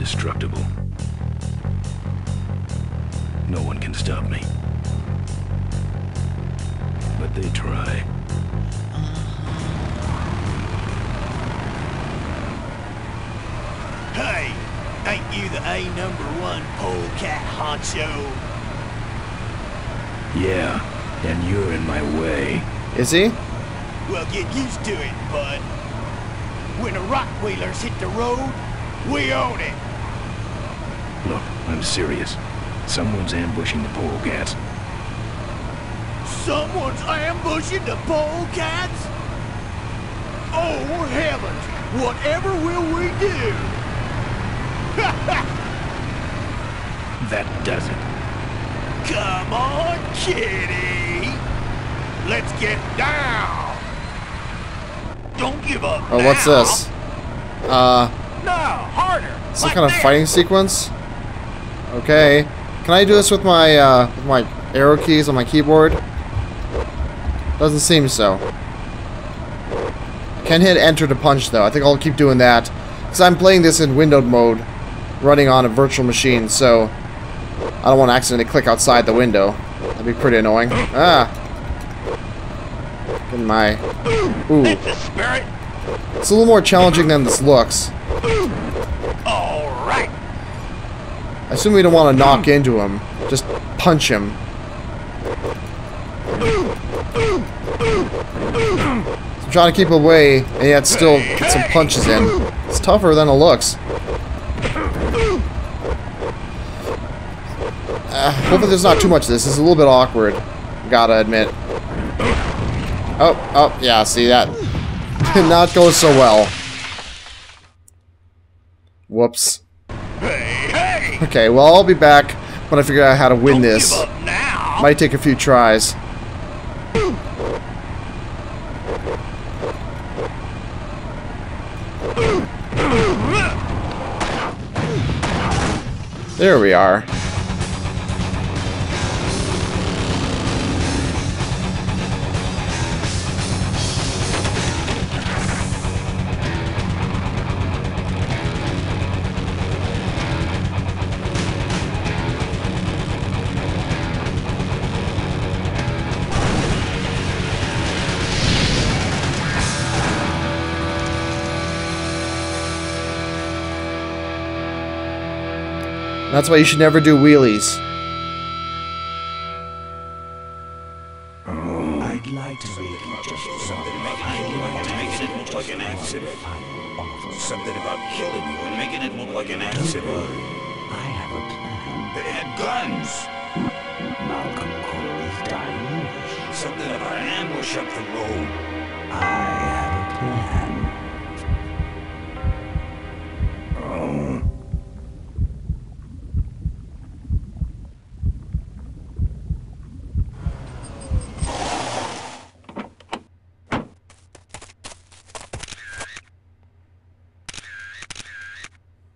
indestructible. No one can stop me. But they try. Hey, ain't you the #1 polecat honcho? Yeah, and you're in my way. Is he? Well, get used to it, bud. When the rock wheelers hit the road, we own it. Look, I'm serious. Someone's ambushing the polecats. Someone's ambushing the polecats? Oh, heavens! Whatever will we do? That does it. Come on, kitty! Let's get down! Don't give up Oh, now. what's this? No, harder! Some kind of fighting sequence? Okay. Can I do this with my arrow keys on my keyboard? Doesn't seem so. I can hit enter to punch though. I think I'll keep doing that. Because I'm playing this in windowed mode, running on a virtual machine, so I don't want to accidentally click outside the window. That'd be pretty annoying. Ah! Get my... Ooh. It's a little more challenging than this looks. Alright! I assume we don't want to knock into him. Just punch him. So I'm trying to keep away, and yet still get some punches in. It's tougher than it looks. Hopefully there's not too much of this. This is a little bit awkward. Gotta admit. Oh, yeah, see that? Did not go so well. Whoops. Okay, well, I'll be back when I figure out how to win this. Might take a few tries. There we are. That's why you should never do wheelies. I'd like to make it just something. I'd like to make it look like an accident. Something about killing you and making it look like an accident. I have a plan. They had guns. Malcolm Corey's dying. Something about an ambush up the road. I have a plan.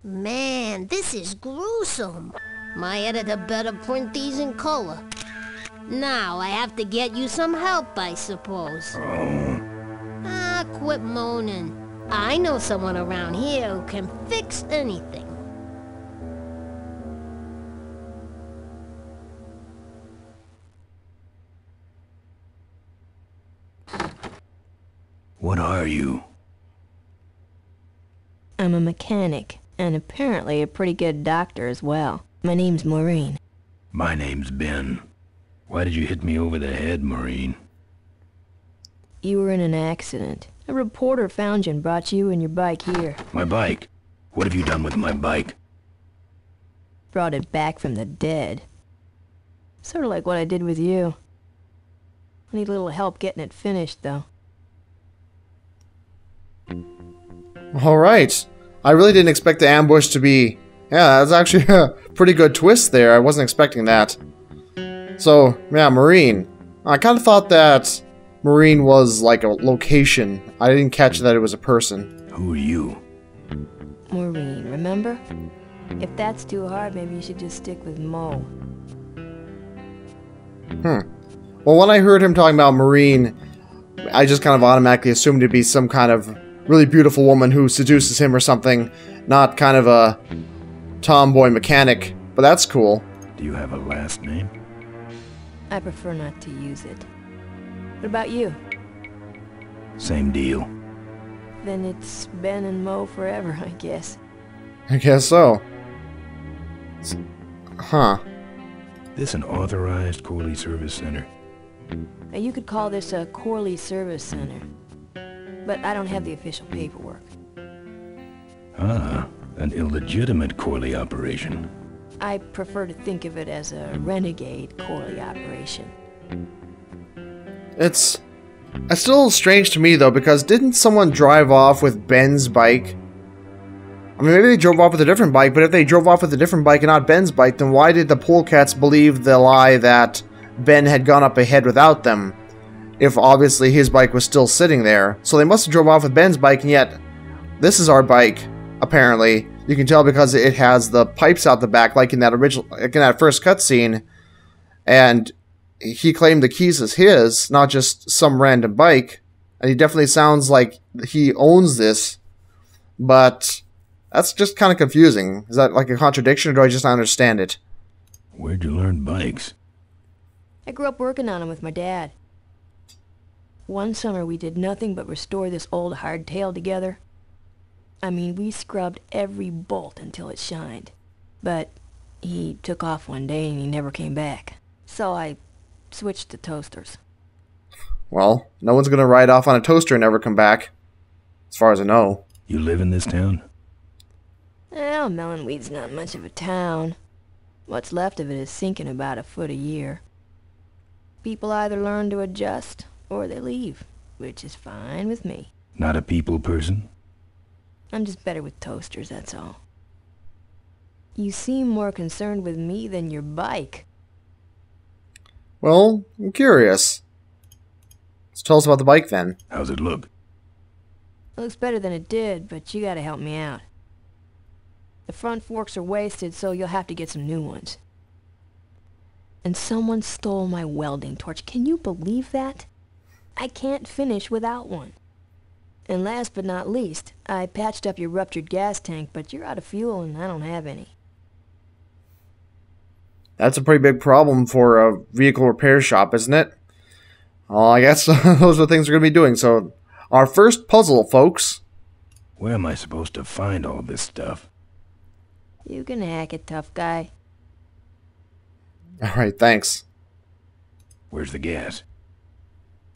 Man, this is gruesome. My editor better print these in color. Now I have to get you some help, I suppose. Ah, quit moaning. I know someone around here who can fix anything. What are you? I'm a mechanic, and apparently a pretty good doctor as well. My name's Maureen. My name's Ben. Why did you hit me over the head, Maureen? You were in an accident. A reporter found you and brought you and your bike here. My bike? What have you done with my bike? Brought it back from the dead. Sort of like what I did with you. I need a little help getting it finished, though. Alright. I really didn't expect the ambush to be... Yeah, that's actually a pretty good twist there. I wasn't expecting that. So, yeah, Maureen. I kind of thought that Maureen was like a location. I didn't catch that it was a person. Who are you? Maureen, remember? If that's too hard, maybe you should just stick with Mo. Well, when I heard him talking about Maureen, I just kind of automatically assumed it'd be some kind of really beautiful woman who seduces him or something. Not kind of a tomboy mechanic, but that's cool. Do you have a last name? I prefer not to use it. What about you? Same deal. Then it's Ben and Mo forever, I guess. I guess so. Huh. This an authorized Corley Service Center? Now, you could call this a Corley Service Center. But I don't have the official paperwork. Ah, an illegitimate Corley operation. I prefer to think of it as a renegade Corley operation. It's still strange to me, though, because didn't someone drive off with Ben's bike? I mean, maybe they drove off with a different bike, but if they drove off with a different bike and not Ben's bike, then why did the Polecats believe the lie that Ben had gone up ahead without them, if obviously his bike was still sitting there? So they must have drove off with Ben's bike, and yet this is our bike, apparently. You can tell because it has the pipes out the back, like in that first cutscene, and he claimed the keys as his, not just some random bike. And he definitely sounds like he owns this, but that's just kind of confusing. Is that like a contradiction, or do I just not understand it? Where'd you learn bikes? I grew up working on them with my dad. One summer we did nothing but restore this old hardtail together. I mean, we scrubbed every bolt until it shined. But he took off one day and he never came back. So I switched to toasters. Well, no one's gonna ride off on a toaster and never come back, as far as I know. You live in this town? Well, Melonweed's not much of a town. What's left of it is sinking about a foot a year. People either learn to adjust, or they leave, which is fine with me. Not a people person? I'm just better with toasters, that's all. You seem more concerned with me than your bike. Well, I'm curious. So tell us about the bike then. How's it look? It looks better than it did, but you gotta help me out. The front forks are wasted, so you'll have to get some new ones. And someone stole my welding torch. Can you believe that? I can't finish without one. And last but not least, I patched up your ruptured gas tank, but you're out of fuel and I don't have any. That's a pretty big problem for a vehicle repair shop, isn't it? Well, I guess those are the things we're going to be doing. So, our first puzzle, folks. Where am I supposed to find all this stuff? You can hack it, tough guy. Alright, thanks. Where's the gas?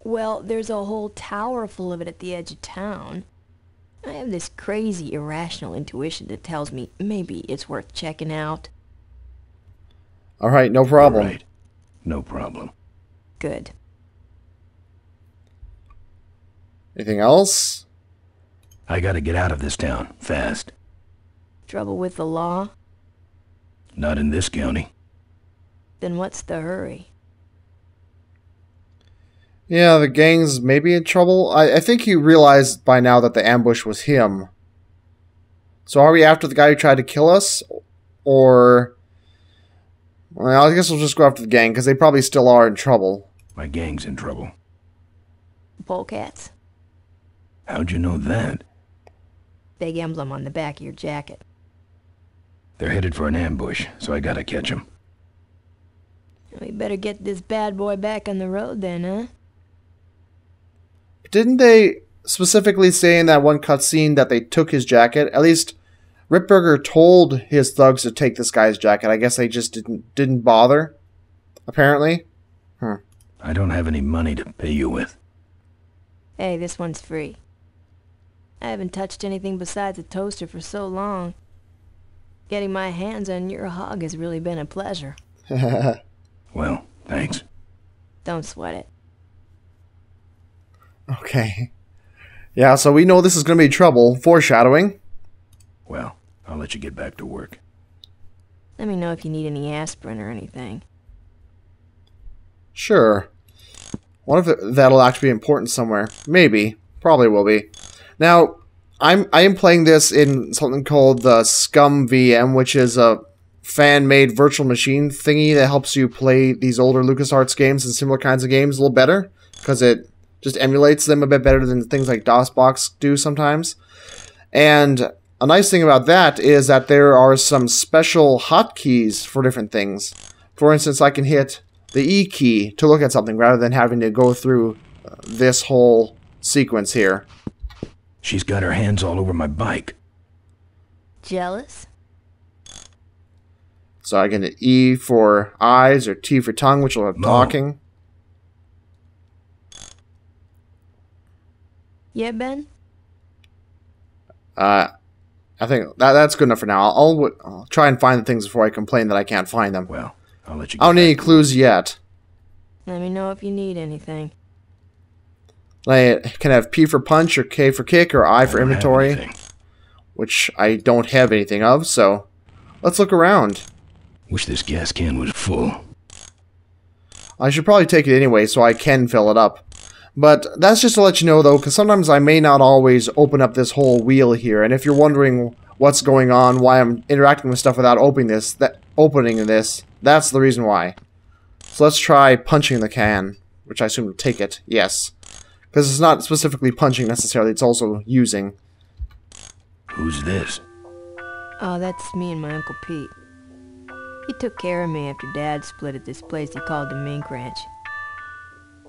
Well, there's a whole tower full of it at the edge of town. I have this crazy, irrational intuition that tells me maybe it's worth checking out. Alright, no problem. All right. No problem. Good. Anything else? I gotta get out of this town, fast. Trouble with the law? Not in this county. Then what's the hurry? Yeah, the gang's maybe in trouble. I think you realized by now that the ambush was him. So are we after the guy who tried to kill us? Or... well, I guess we'll just go after the gang, because they probably still are in trouble. My gang's in trouble. Polecats? How'd you know that? Big emblem on the back of your jacket. They're headed for an ambush, so I gotta catch 'em. We better get this bad boy back on the road then, huh? Didn't they specifically say in that one cutscene that they took his jacket? At least Ripburger told his thugs to take this guy's jacket. I guess they just didn't bother, apparently. I don't have any money to pay you with. Hey, this one's free. I haven't touched anything besides a toaster for so long. Getting my hands on your hog has really been a pleasure. Well, thanks. Don't sweat it. Okay. Yeah, so we know this is going to be trouble. Foreshadowing. Well, I'll let you get back to work. Let me know if you need any aspirin or anything. Sure. What if that'll actually be important somewhere? Maybe. Probably will be. Now, I am playing this in something called the Scum VM, which is a fan-made virtual machine thingy that helps you play these older LucasArts games and similar kinds of games a little better, because it just emulates them a bit better than things like DOSBox do sometimes. And a nice thing about that is that there are some special hotkeys for different things. For instance, I can hit the E key to look at something rather than having to go through this whole sequence here. She's got her hands all over my bike. Jealous? So I can hit E for eyes or T for tongue, which will have talking. Yeah, Ben? I think that's good enough for now. I'll try and find the things before I complain that I can't find them. Well, I'll let you I don't need any back. clues yet. Let me know if you need anything. I can have P for punch, or K for kick, or I for don't have inventory, anything. which I don't have anything of, so let's look around. Wish this gas can was full. I should probably take it anyway so I can fill it up. But that's just to let you know, though, because sometimes I may not always open up this whole wheel here, and if you're wondering what's going on, why I'm interacting with stuff without opening this, that's the reason why. So let's try punching the can, which I assume will take it, yes. Because it's not specifically punching necessarily, it's also using. Who's this? Oh, that's me and my Uncle Pete. He took care of me after Dad split at this place he called the Mink Ranch.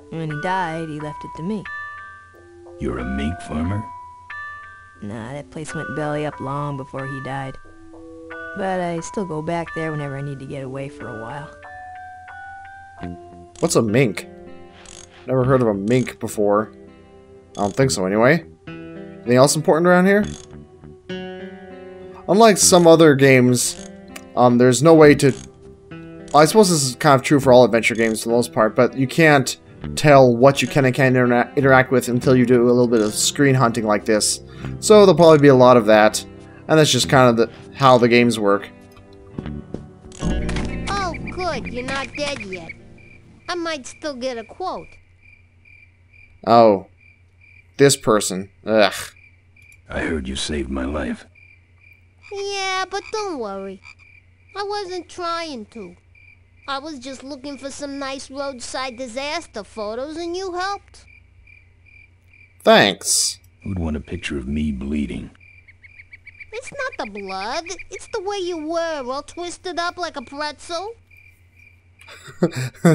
When he died, he left it to me. You're a mink farmer? Nah, that place went belly up long before he died. But I still go back there whenever I need to get away for a while. What's a mink? Never heard of a mink before. I don't think so anyway. Anything else important around here? Unlike some other games, there's no way to... I suppose this is kind of true for all adventure games for the most part, but you can't tell what you can and can't interact with until you do a little bit of screen hunting like this. So there'll probably be a lot of that, and that's just kind of how the games work. Oh, good, you're not dead yet. I might still get a quote. Oh. This person. Ugh. I heard you saved my life. Yeah, but don't worry. I wasn't trying to. I was just looking for some nice roadside disaster photos and you helped. Thanks. Who'd want a picture of me bleeding? It's not the blood. It's the way you were, all twisted up like a pretzel.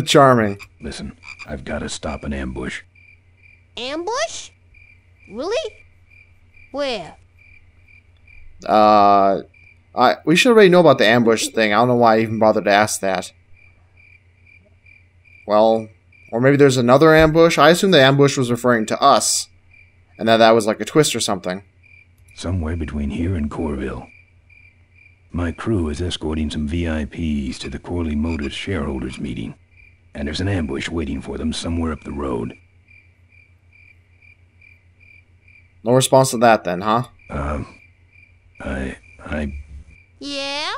Charming. Listen, I've got to stop an ambush. Ambush? Really? Where? We should already know about the ambush thing. I don't know why I even bothered to ask that. Well, or maybe there's another ambush. I assume the ambush was referring to us, and that was like a twist or something. Somewhere between here and Corville. My crew is escorting some VIPs to the Corley Motors shareholders meeting, and there's an ambush waiting for them somewhere up the road. No response to that then, huh? Yeah?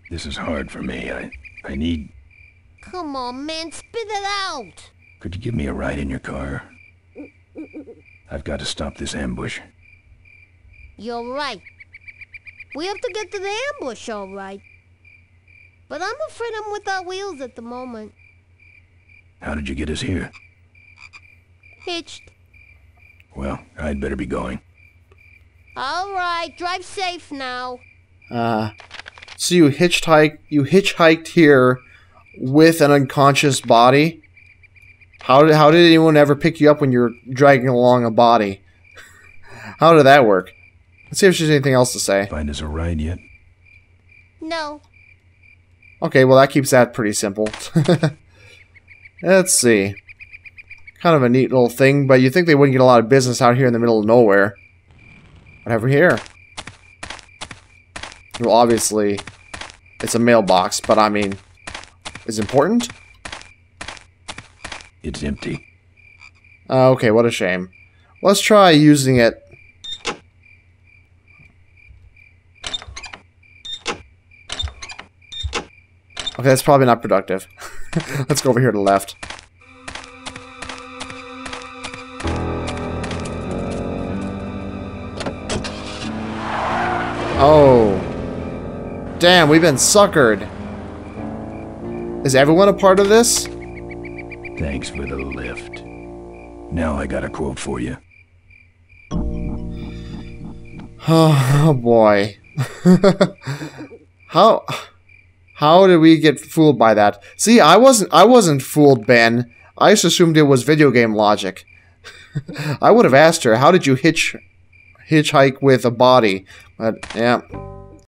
This is hard for me. I need... Come on, man, spit it out. Could you give me a ride in your car? I've got to stop this ambush. You're right. We have to get to the ambush, all right. But I'm afraid I'm without wheels at the moment. How did you get us here? Hitched. Well, I'd better be going. All right, drive safe now. So you hitchhiked here with an unconscious body? How did anyone ever pick you up when you're dragging along a body? How did that work? Let's see if there's anything else to say. Find us a ride yet? No. Okay, well that keeps that pretty simple. Let's see. Kind of a neat little thing, but you'd think they wouldn't get a lot of business out here in the middle of nowhere. Whatever here. Well, obviously, it's a mailbox, but I mean, is it important? It's empty. Okay, what a shame. Let's try using it. Okay, that's probably not productive. Let's go over here to the left. Oh. Damn, we've been suckered. Is everyone a part of this? Thanks for the lift. Now I got a quote for you. Oh boy. How did we get fooled by that? See, I wasn't fooled, Ben. I just assumed it was video game logic. I would have asked her, how did you hitchhike with a body? But yeah.